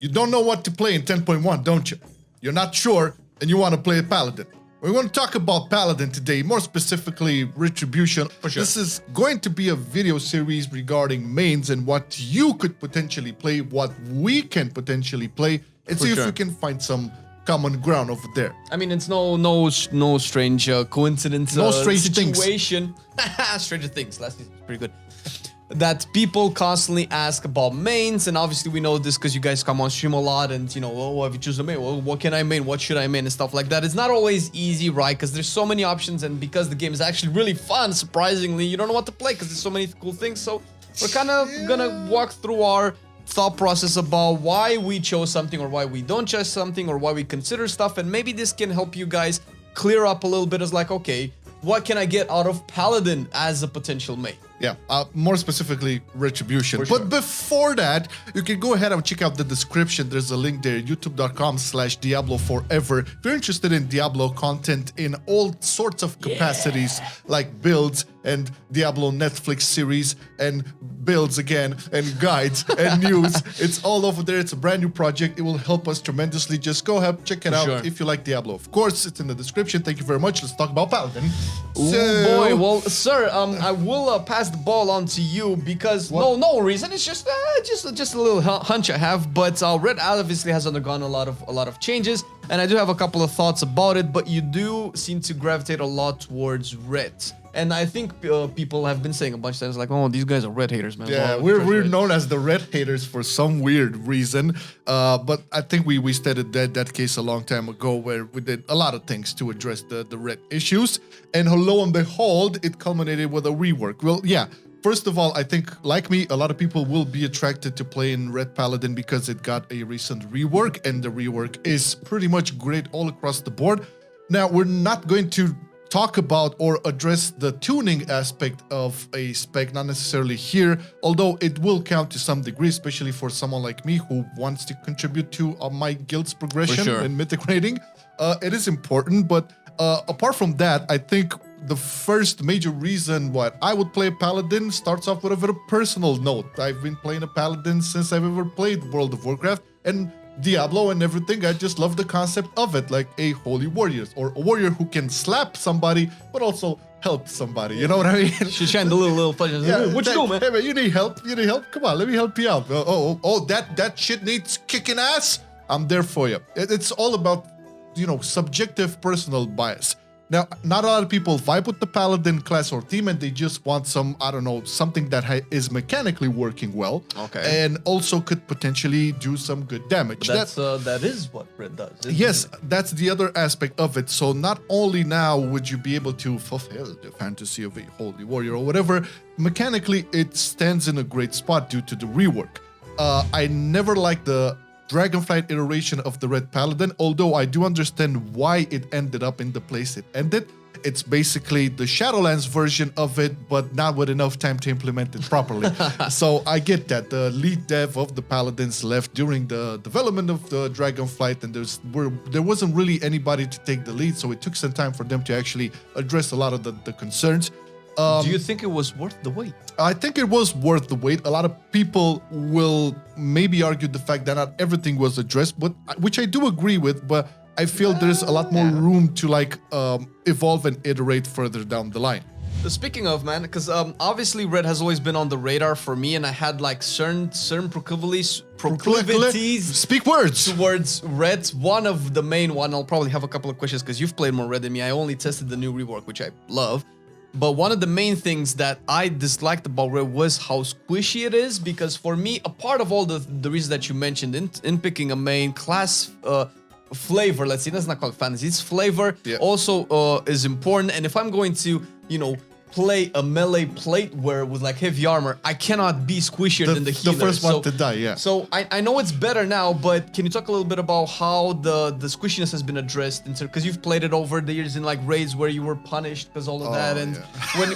You don't know what to play in 10.1, don't you? You're not sure, and you want to play a Paladin. We're going to talk about Paladin today, more specifically Retribution. For sure. This is going to be a video series regarding mains and what you could potentially play, what we can potentially play, and see if we can find some common ground over there. I mean, it's no strange coincidence. No strange situation. Stranger Things. Last is pretty good. That people constantly ask about mains, and obviously we know this because you guys come on stream a lot, and you know, oh, if you choose a main, well, what can I main? What should I main? And stuff like that. It's not always easy, right? Because there's so many options, and because the game is actually really fun, surprisingly, you don't know what to play because there's so many cool things. So we're kind of gonna walk through our thought process about why we chose something or why we don't choose something or why we consider stuff, and maybe this can help you guys clear up a little bit as like, okay, what can I get out of Paladin as a potential main? Yeah, more specifically Retribution. For sure. But before that, you can go ahead and check out the description. There's a link there, youtube.com/Diablo Forever. If you're interested in Diablo content in all sorts of capacities, like builds and Diablo Netflix series and builds again and guides and news, it's all over there. It's a brand new project. It will help us tremendously. Just go ahead, check it out if you like Diablo. Of course, it's in the description. Thank you very much. Let's talk about Paladin. Ooh, boy, well, sir, I will pass the ball on to you because no reason. It's just a little hunch I have. But Red obviously has undergone a lot of changes, and I do have a couple of thoughts about it. But you do seem to gravitate a lot towards Red. And I think people have been saying a bunch of times like, oh, these guys are Red haters, man. Yeah, well, we're known as the Red haters for some weird reason. But I think we stated that case a long time ago where we did a lot of things to address the Red issues. And lo and behold, it culminated with a rework. Well, yeah. First of all, I think, like me, a lot of people will be attracted to playing Red Paladin because it got a recent rework, and the rework is pretty much great all across the board. Now, we're not going to talk about or address the tuning aspect of a spec, not necessarily here, although it will count to some degree, especially for someone like me who wants to contribute to my guild's progression and mythic rating. It is important, but apart from that, I think the first major reason why I would play a Paladin starts off with a very personal note. I've been playing a Paladin since I've ever played World of Warcraft, and Diablo and everything. I just love the concept of it, like a holy warrior or a warrior who can slap somebody but also help somebody. You know what I mean? She shined a little fudge. Yeah, what you doing, man? Hey man, you need help? You need help? Come on, let me help you out. That shit needs kicking ass. I'm there for you. It's all about, you know, subjective personal bias. Now, not a lot of people vibe with the Paladin class or team, and they just want some, I don't know, something that is mechanically working well, and also could potentially do some good damage. That is what Red does. Yes, that's the other aspect of it. So not only now would you be able to fulfill the fantasy of a holy warrior or whatever, mechanically it stands in a great spot due to the rework. I never liked the Dragonflight iteration of the Red Paladin, although I do understand why it ended up in the place it ended. It's basically the Shadowlands version of it, but not with enough time to implement it properly. So I get that. The lead dev of the Paladins left during the development of the Dragonflight, and there wasn't really anybody to take the lead, so it took some time for them to actually address a lot of the concerns. Do you think it was worth the wait? I think it was worth the wait. A lot of people will maybe argue the fact that not everything was addressed, but which I do agree with, but I feel there's a lot more room to like evolve and iterate further down the line. Speaking of, man, because obviously Red has always been on the radar for me, and I had like certain proclivities speak words towards Red. One of the main one, I'll probably have a couple of questions because you've played more Red than me. I only tested the new rework, which I love. But one of the main things that I disliked about Red was how squishy it is, because for me, a part of all the reasons that you mentioned in picking a main class flavor, let's see, that's not called fantasy, it's flavor, also is important. And if I'm going to, you know, play a melee plate where with like heavy armor, I cannot be squishier than the healer. The first one to die, yeah. So I know it's better now, but can you talk a little bit about how the squishiness has been addressed? Because you've played it over the years in like raids where you were punished because all of that, and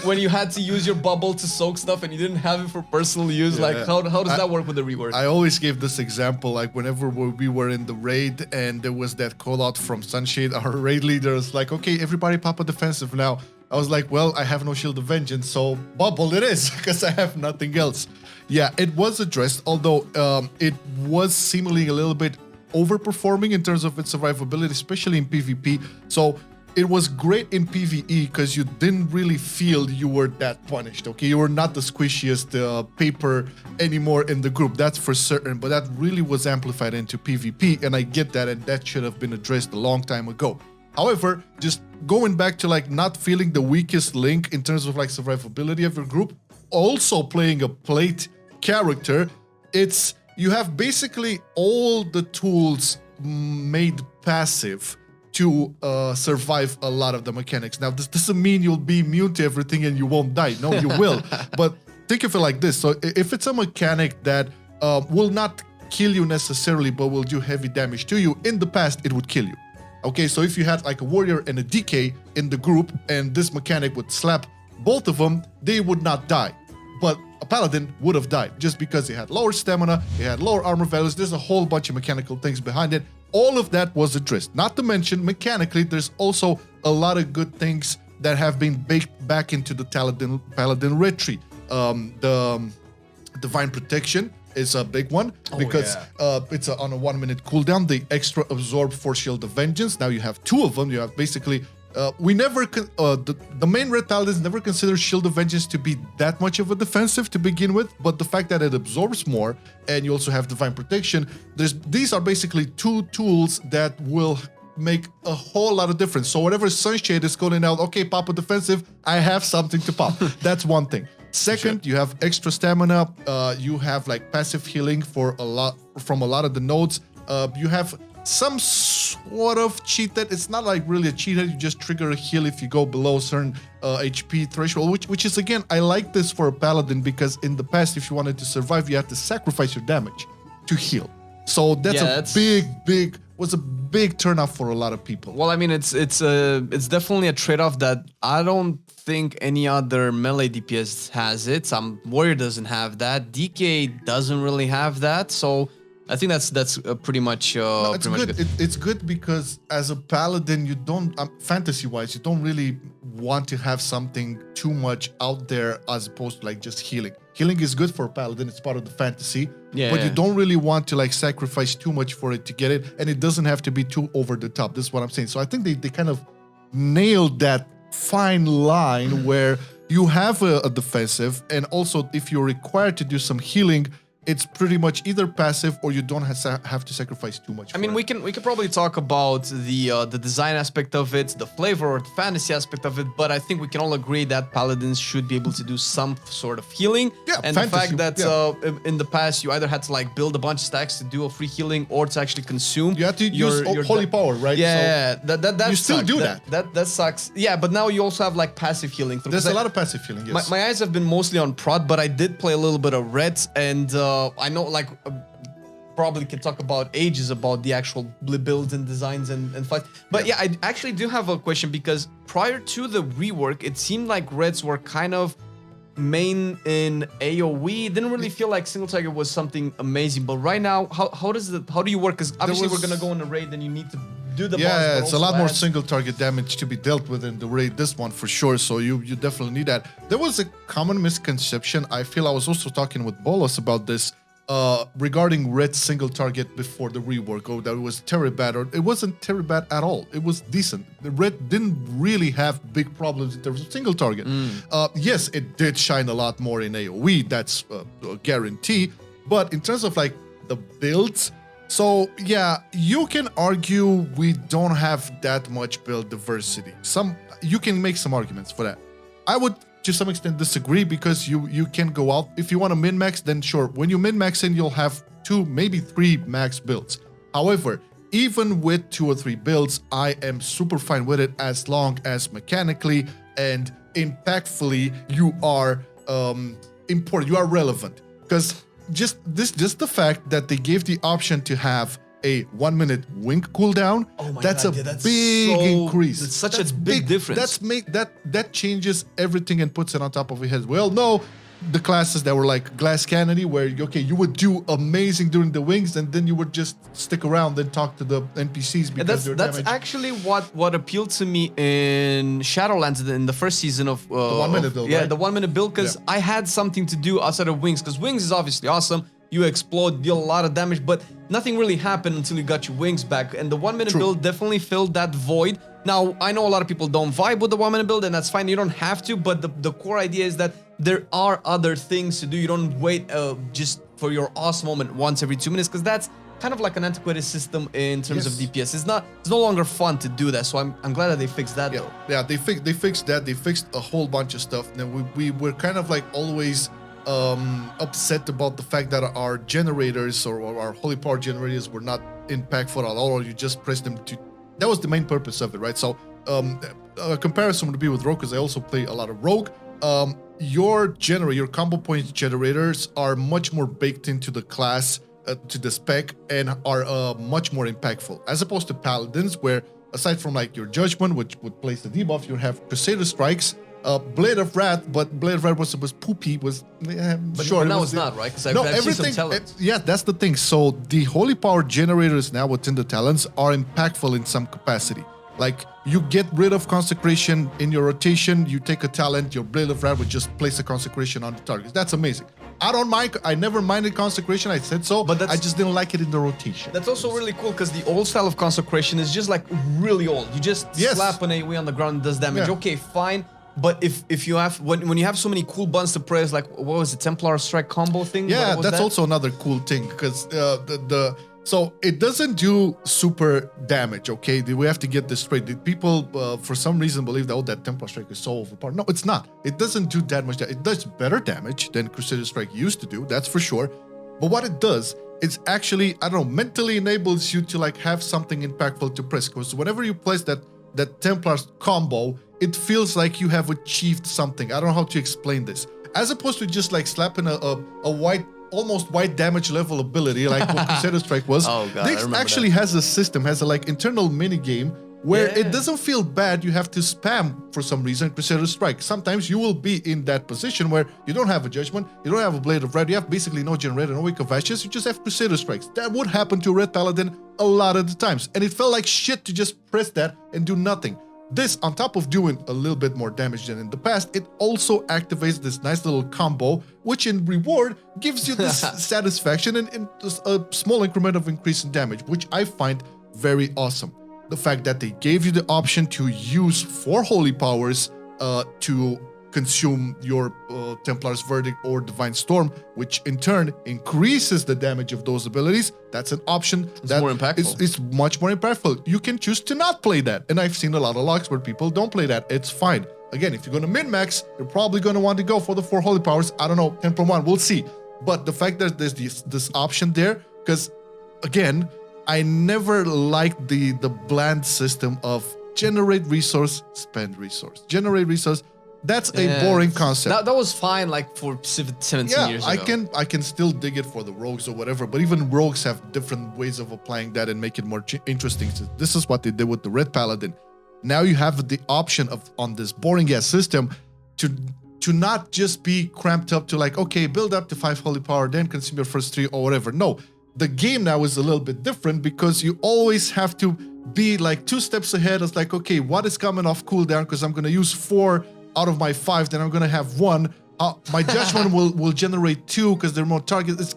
when you had to use your bubble to soak stuff and you didn't have it for personal use, like how does that work with the rework? I always give this example, like whenever we were in the raid and there was that call out from Sunshade, our raid leader was like, okay, everybody pop a defensive now. I was like, well, I have no Shield of Vengeance, so bubble it is, because I have nothing else. Yeah, it was addressed, although it was seemingly a little bit overperforming in terms of its survivability, especially in PvP. So it was great in PvE because you didn't really feel you were that punished, okay? You were not the squishiest paper anymore in the group, that's for certain, but that really was amplified into PvP, and I get that, and that should have been addressed a long time ago. However, just going back to like not feeling the weakest link in terms of like survivability of your group, also playing a plate character, you have basically all the tools made passive to survive a lot of the mechanics. Now, this doesn't mean you'll be immune to everything and you won't die. No, you will. But think of it like this. So if it's a mechanic that will not kill you necessarily, but will do heavy damage to you, in the past, it would kill you. Okay, so if you had like a warrior and a DK in the group and this mechanic would slap both of them, they would not die. But a paladin would have died just because it had lower stamina, it had lower armor values. There's a whole bunch of mechanical things behind it. All of that was addressed. Not to mention, mechanically, there's also a lot of good things that have been baked back into the paladin retry. The divine protection is a big one because it's on a 1 minute cooldown. The extra absorb for Shield of Vengeance. Now you have two of them. You have basically the main red paladins never consider Shield of Vengeance to be that much of a defensive to begin with, but the fact that it absorbs more and you also have divine protection, these are basically two tools that will make a whole lot of difference. So whatever Sunshade is calling out, okay, pop a defensive, I have something to pop. That's one thing. Second, you have extra stamina. You have like passive healing from a lot of the nodes. You have some sort of cheat that it's not like really a cheat that you just trigger a heal if you go below a certain HP threshold, which is, again, I like this for a paladin because in the past, if you wanted to survive, you had to sacrifice your damage to heal. So that's was a big turnoff for a lot of people. Well, I mean, it's definitely a trade-off that I don't think any other melee DPS has it. Some warrior doesn't have that. DK doesn't really have that. So I think that's pretty much it's good. It's good because as a paladin, you don't fantasy-wise, you don't really want to have something too much out there as opposed to like just healing. Healing is good for a paladin; it's part of the fantasy. But you don't really want to like sacrifice too much for it to get it, and it doesn't have to be too over the top. This is what I'm saying. So I think they kind of nailed that fine line where you have a defensive, and also if you're required to do some healing, it's pretty much either passive or you don't have to sacrifice too much. I mean, we can probably talk about the design aspect of it, the flavor or the fantasy aspect of it, but I think we can all agree that paladins should be able to do some sort of healing. Yeah, and fantasy, the fact that in the past you either had to like build a bunch of stacks to do a free healing or to actually consume. You have to use holy power, right? Yeah, so that you still do that. That sucks. Yeah, but now you also have like passive healing. There's a lot of passive healing. Yes. My eyes have been mostly on prod, but I did play a little bit of ret and. I know, like, probably can talk about ages about the actual builds and designs and fights. But yeah, I actually do have a question because prior to the rework, it seemed like reds were kind of main in AoE. Didn't really feel like single target was something amazing. But right now, how do you work? Because obviously we're gonna go on a raid, and you need to do the boss. Yeah, it's a lot more single target damage to be dealt with in the raid. This one for sure. So you definitely need that. There was a common misconception. I feel I was also talking with Bolos about this. Regarding red single target before the rework, that it was terribly bad, or it wasn't terribly bad at all. It was decent. The red didn't really have big problems in terms of single target. Yes, it did shine a lot more in AoE, that's a guarantee, but in terms of like the builds, so yeah, you can argue we don't have that much build diversity. You can make some arguments for that. I would to some extent disagree because you can go out. If you want to min-max, then sure. When you min-max in, you'll have 2, maybe 3 max builds. However, even with 2 or 3 builds, I am super fine with it as long as mechanically and impactfully you are important, you are relevant. Because just the fact that they gave the option to have a 1 minute wink cooldown, that's a big increase. It's such a big difference. That changes everything and puts it on top of your head. Well, no, the classes that were like Glass Cannon, where okay, you would do amazing during the wings, and then you would just stick around and talk to the NPCs because that's actually what appealed to me in Shadowlands in the first season of the 1 minute build. Yeah, right? the 1 minute build, because I had something to do outside of wings, because wings is obviously awesome. You explode, deal a lot of damage, but nothing really happened until you got your wings back. And the 1 minute build definitely filled that void. Now, I know a lot of people don't vibe with the 1 minute build, and that's fine. You don't have to, but the core idea is that there are other things to do. You don't wait just for your awesome moment once every 2 minutes, because that's kind of like an antiquated system in terms of DPS. It's no longer fun to do that. So I'm glad that they fixed that though. Yeah, they fixed that. They fixed a whole bunch of stuff. And we were kind of like always upset about the fact that our generators or our holy power generators were not impactful at all, or you just press them to. That was the main purpose of it, right? So a comparison would be with rogue, because I also play a lot of rogue. Your combo point generators are much more baked into the class, to the spec, and are much more impactful, as opposed to paladins, where aside from like your judgment, which would place the debuff, you have Crusader Strikes, Blade of Wrath, but Blade of Wrath was poopy, but now it's not, right? Because I've seen some talents. Yeah, that's the thing. So the holy power generators now within the talents are impactful in some capacity. Like, you get rid of consecration in your rotation, you take a talent, your Blade of Wrath would just place a consecration on the target. That's amazing. I never minded consecration, I said so, but I just didn't like it in the rotation. That's also really cool, because the old style of consecration is just like really old. You just slap an AoE on the ground and does damage. Okay, fine. But if you have when you have so many cool buttons to press, like what was it, Templar Strike combo thing? Yeah, that's also another cool thing, because so it doesn't do super damage. Okay, we have to get this straight. People for some reason believe that that Templar Strike is so overpowered. No, it's not. It doesn't do that much. It does better damage than Crusader Strike used to do. That's for sure. But what it does, it's actually, I don't know, mentally enables you to like have something impactful to press. Because whenever you place that Templar combo, it feels like you have achieved something. I don't know how to explain this. As opposed to just like slapping a white, almost white damage level ability like what Crusader Strike was. Oh god, this actually has a system, has a like internal mini game where it doesn't feel bad. You have to spam for some reason Crusader Strike. Sometimes you will be in that position where you don't have a judgment, you don't have a Blade of Red, you have basically no generator, no Wake of Ashes, you just have Crusader Strikes. That would happen to Red Paladin a lot of the times, and it felt like shit to just press that and do nothing. This, on top of doing a little bit more damage than in the past, it also activates this nice little combo, which in reward gives you this satisfaction and a small increment of increase in damage, which I find very awesome. The fact that they gave you the option to use 4 holy powers to consume your Templar's Verdict or Divine Storm, which in turn increases the damage of those abilities. That's an option that more impactful. Is much more impactful. You can choose to not play that, and I've seen a lot of logs where people don't play that. It's fine. Again, if you're going to min-max, you're probably going to want to go for the 4 holy powers. I don't know, 10.1, we'll see. But the fact that there's this option there, because again, I never liked the bland system of generate resource, spend resource, generate resource. That's a boring concept. That was fine like for 17 years ago. I can still dig it for the rogues or whatever, but even rogues have different ways of applying that and make it more interesting. So this is what they did with the Red Paladin. Now you have the option of, on this boring ass system, to not just be cramped up to like, okay, build up to 5 holy power, then consume your first 3 or whatever. No, the game now is a little bit different, because you always have to be like 2 steps ahead. It's like, okay, what is coming off cooldown? Because I'm going to use 4 out of my 5, then I'm going to have 1. My judgment will generate 2 because they're more targets.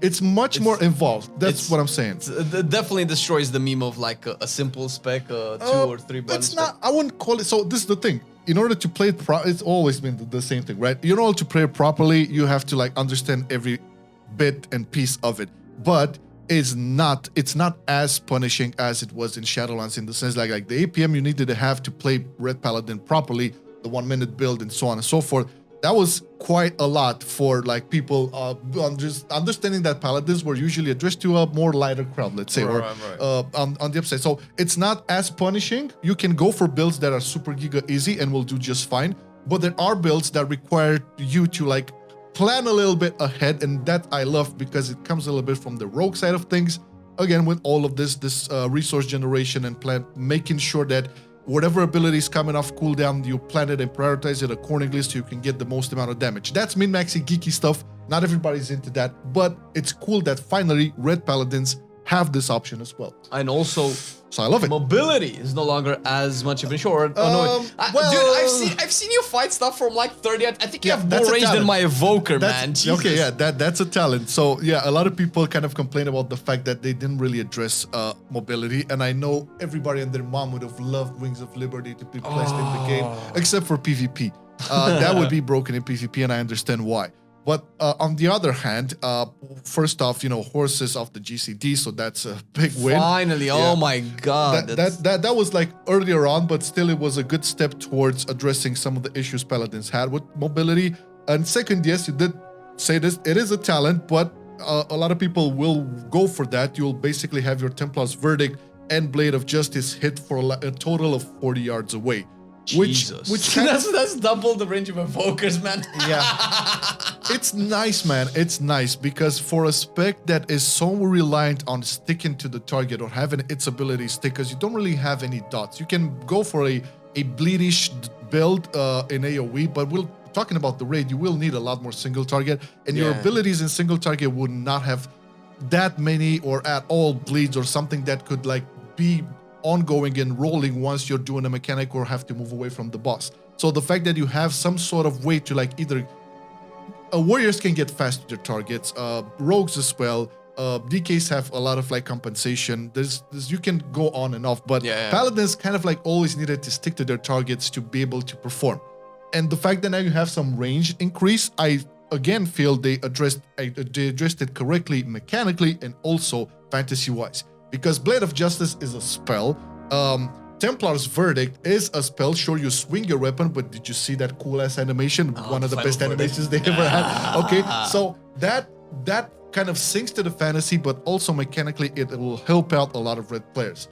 It's much more involved. That's what I'm saying. It definitely destroys the meme of like a simple spec, 2 or 3 buttons. It's not. I wouldn't call it. So this is the thing. In order to play it, it's always been the same thing, right? In order to play it properly, you have to like understand every bit and piece of it. But it's not as punishing as it was in Shadowlands, in the sense like the APM you needed to have to play Red Paladin properly, the 1 minute build and so on and so forth. That was quite a lot for like people just understanding that paladins were usually addressed to a more lighter crowd, let's say, on the upside. So it's not as punishing. You can go for builds that are super giga easy and will do just fine. But there are builds that require you to like plan a little bit ahead, and that I love because it comes a little bit from the rogue side of things. Again, with all of this resource generation and plan, making sure that whatever ability is coming off cooldown, you plan it and prioritize it accordingly so you can get the most amount of damage. That's min-maxy geeky stuff. Not everybody's into that, but it's cool that finally Red Paladins have this option as well. And also, so I love it. Mobility is no longer as much of an issue. Dude, I've seen you fight stuff from like 30. I think you have more range than my evoker, man. Jesus. Okay, yeah, that's a talent. So yeah, a lot of people kind of complain about the fact that they didn't really address mobility, and I know everybody and their mom would have loved Wings of Liberty to be placed in the game, except for PvP. That would be broken in PvP, and I understand why. But on the other hand, first off, horses off the GCD, so that's a big win. Finally, yeah. Oh my God. That was like earlier on, but still it was a good step towards addressing some of the issues Paladins had with mobility. And second, yes, you did say this, it is a talent, but a lot of people will go for that. You'll basically have your Templar's Verdict and Blade of Justice hit for a total of 40 yards away. Jesus. Which that's double the range of evokers, man. Yeah. It's nice, man. It's nice because for a spec that is so reliant on sticking to the target or having its ability stick, because you don't really have any dots. You can go for a bleedish build in AoE, but we're talking about the raid, you will need a lot more single target, and your abilities in single target would not have that many or at all bleeds or something that could like be ongoing and rolling once you're doing a mechanic or have to move away from the boss. So the fact that you have some sort of way to like either warriors can get fast to their targets, rogues as well, DKs have a lot of like compensation. There's you can go on and off, but paladins kind of like always needed to stick to their targets to be able to perform. And the fact that now you have some range increase, I again feel they addressed it correctly mechanically and also fantasy-wise. Because Blade of Justice is a spell. Templar's Verdict is a spell. Sure, you swing your weapon, but did you see that cool-ass animation? One of the best animations they ever had. Okay, so that kind of syncs to the fantasy, but also mechanically it will help out a lot of red players.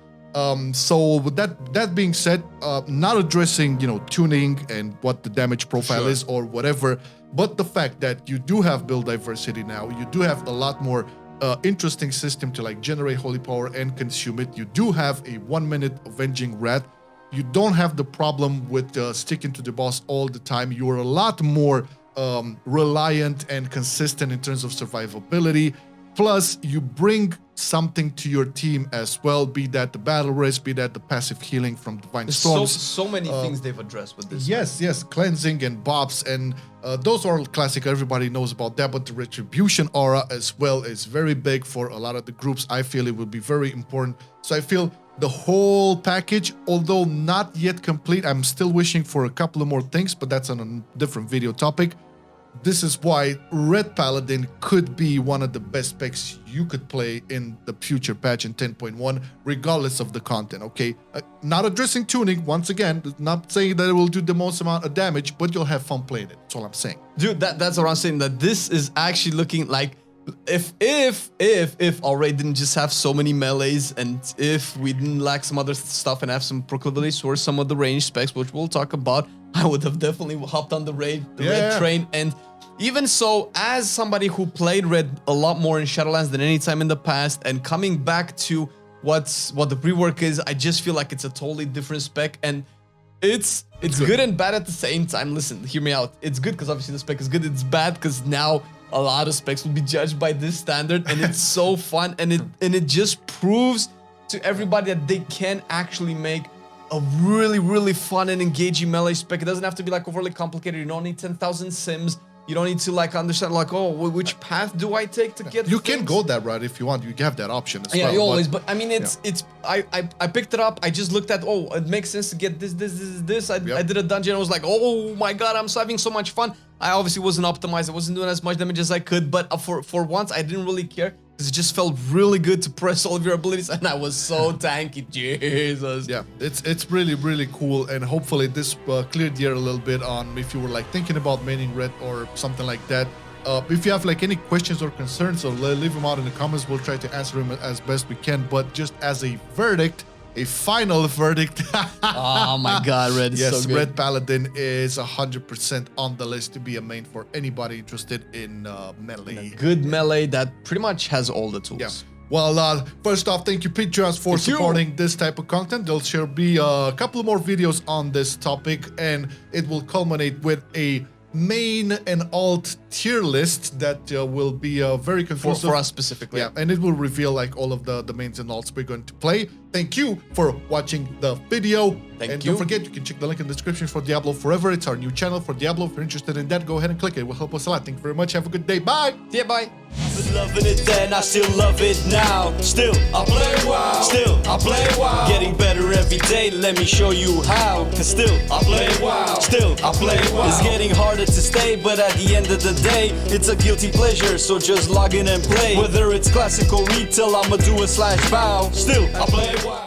So with that being said, not addressing tuning and what the damage profile is or whatever, but the fact that you do have build diversity now, you do have a lot more interesting system to like generate holy power and consume it. You do have a 1-minute avenging rat. You don't have the problem with sticking to the boss all the time. You are a lot more reliant and consistent in terms of survivability. Plus, you bring something to your team as well, be that the battle race, be that the passive healing from Divine Storms. So many things they've addressed with this. Yes, cleansing and bobs, and those are classic, everybody knows about that, but the retribution aura as well is very big for a lot of the groups. I feel it will be very important. So I feel the whole package, although not yet complete, I'm still wishing for a couple of more things, but that's on a different video topic. This is why Red Paladin could be one of the best specs you could play in the future patch in 10.1, regardless of the content, okay? Not addressing tuning, once again, not saying that it will do the most amount of damage, but you'll have fun playing it. That's all I'm saying. Dude, that's what I'm saying, that this is actually looking like if our raid didn't just have so many melees, and if we didn't lack some other stuff and have some proclivity towards some of the range specs, which we'll talk about, I would have definitely hopped on the raid train. And even so, as somebody who played Red a lot more in Shadowlands than any time in the past, and coming back to what the rework is, I just feel like it's a totally different spec, and it's good and bad at the same time. Listen, hear me out. It's good because obviously the spec is good. It's bad because now a lot of specs will be judged by this standard, and it's so fun, and it just proves to everybody that they can actually make a really, really fun and engaging melee spec. It doesn't have to be like overly complicated. You don't need 10,000 sims. You don't need to like understand like, oh, which path do I take to get You can go that route if you want. You have that option as well. Yeah, you always, but I mean, I picked it up. I just looked at, oh, it makes sense to get this. I did a dungeon. I was like, oh my God, I'm having so much fun. I obviously wasn't optimized. I wasn't doing as much damage as I could, but for once, I didn't really care because it just felt really good to press all of your abilities, and I was so tanky, Jesus. Yeah, it's really, really cool, and hopefully this cleared the air a little bit on if you were like thinking about maining Red or something like that. If you have like any questions or concerns, so leave them out in the comments. We'll try to answer them as best we can, but just as a verdict, a final verdict. Oh my God, Red is so good. Red Paladin is 100% on the list to be a main for anybody interested in melee. And a good melee that pretty much has all the tools. Yeah. Well, first off, thank you, Patreons, for Thank you. supporting this type of content. There'll sure be a couple more videos on this topic, and it will culminate with a main and alt tier list that will be very conclusive For us specifically. Yeah, and it will reveal like all of the mains and alts we're going to play. Thank you for watching the video. Thank and you. don't forget, you can check the link in the description for Diablo Forever. It's our new channel for Diablo. If you're interested in that, go ahead and click it. It will help us a lot. Thank you very much. Have a good day. Bye. Yeah, bye. Was loving it then, I still love it now. Still, I play WoW. Still, I play WoW. Getting better every day, let me show you how. Cause still, I play WoW. Still, I play WoW. It's getting harder to stay, but at the end of the day, it's a guilty pleasure, so just log in and play. Whether it's classic or retail, I'ma do a /bow. Still, I play WoW.